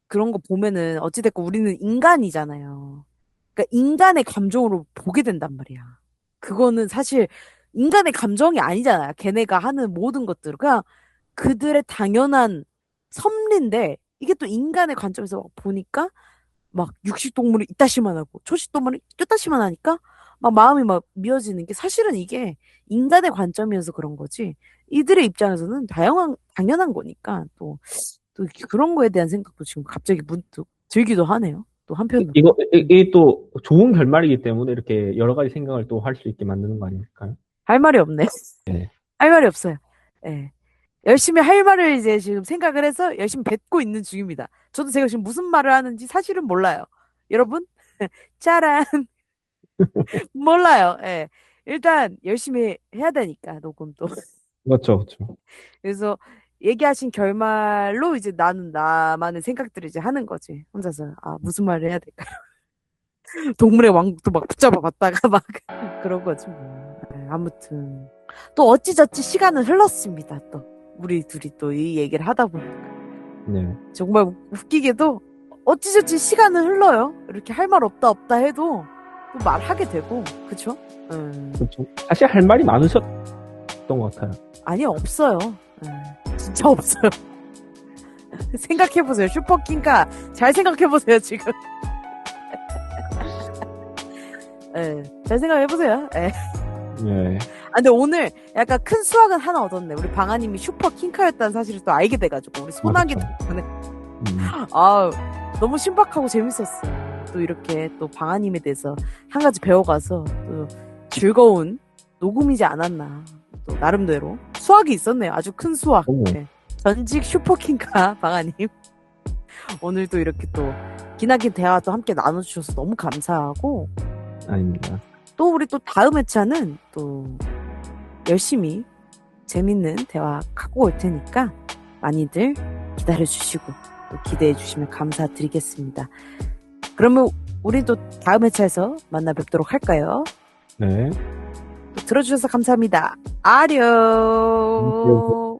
그런 거 보면은 어찌됐건 우리는 인간이잖아요. 그러니까 인간의 감정으로 보게 된단 말이야. 그거는 사실 인간의 감정이 아니잖아요. 걔네가 하는 모든 것들은 그냥 그들의 당연한 섭리인데 이게 또 인간의 관점에서 막 보니까 막 육식동물이 이따시만 하고 초식동물이 이따시만 하니까 막 마음이 막 미어지는 게 사실은 이게 인간의 관점이어서 그런 거지. 이들의 입장에서는 당연한 거니까 또 그런 거에 대한 생각도 지금 갑자기 문득 들기도 하네요. 또 한편으로. 이게 또 좋은 결말이기 때문에 이렇게 여러 가지 생각을 또 할 수 있게 만드는 거 아닐까요? 할 말이 없네. 네. 할 말이 없어요. 예. 열심히 할 말을 이제 지금 생각을 해서 열심히 뱉고 있는 중입니다. 저도 제가 지금 무슨 말을 하는지 사실은 몰라요. 여러분? 짜란. 몰라요. 예. 일단 열심히 해야 되니까, 녹음도. 그렇죠, 그렇죠. 그래서 얘기하신 결말로 이제 나는 나만의 생각들을 이제 하는 거지. 혼자서. 무슨 말을 해야 될까? 동물의 왕국도 막 붙잡아 봤다가 막 그런 거지 뭐. 아무튼 또 어찌저찌 시간은 흘렀습니다. 또 우리 둘이 또 이 얘기를 하다 보니까 네. 정말 웃기게도 어찌저찌 시간은 흘러요. 이렇게 할 말 없다 없다 해도 또 말하게 되고 그쵸? 그렇죠. 사실 할 말이 많으셨던 것 같아요. 아니 없어요. 진짜 없어요. 생각해보세요. 슈퍼킹가 잘 생각해보세요 지금. 잘 생각해보세요. 네. 근데 오늘 약간 큰 수확은 하나 얻었네. 우리 방아님이 슈퍼 킹카였다는 사실을 또 알게 돼가지고 우리 소나기 그렇죠. 덕분에 음, 너무 신박하고 재밌었어. 또 이렇게 또 방아님에 대해서 한 가지 배워가서 또 즐거운 녹음이지 않았나. 또 나름대로 수확이 있었네요. 아주 큰 수확. 네. 전직 슈퍼 킹카 방아님 오늘도 이렇게 또 기나긴 대화 또 함께 나눠주셔서 너무 감사하고 아닙니다. 또 우리 또 다음 회차는 또 열심히 재밌는 대화 갖고 올 테니까 많이들 기다려주시고 또 기대해주시면 감사드리겠습니다. 그러면 우리 또 다음 회차에서 만나 뵙도록 할까요? 네. 들어주셔서 감사합니다. 아려.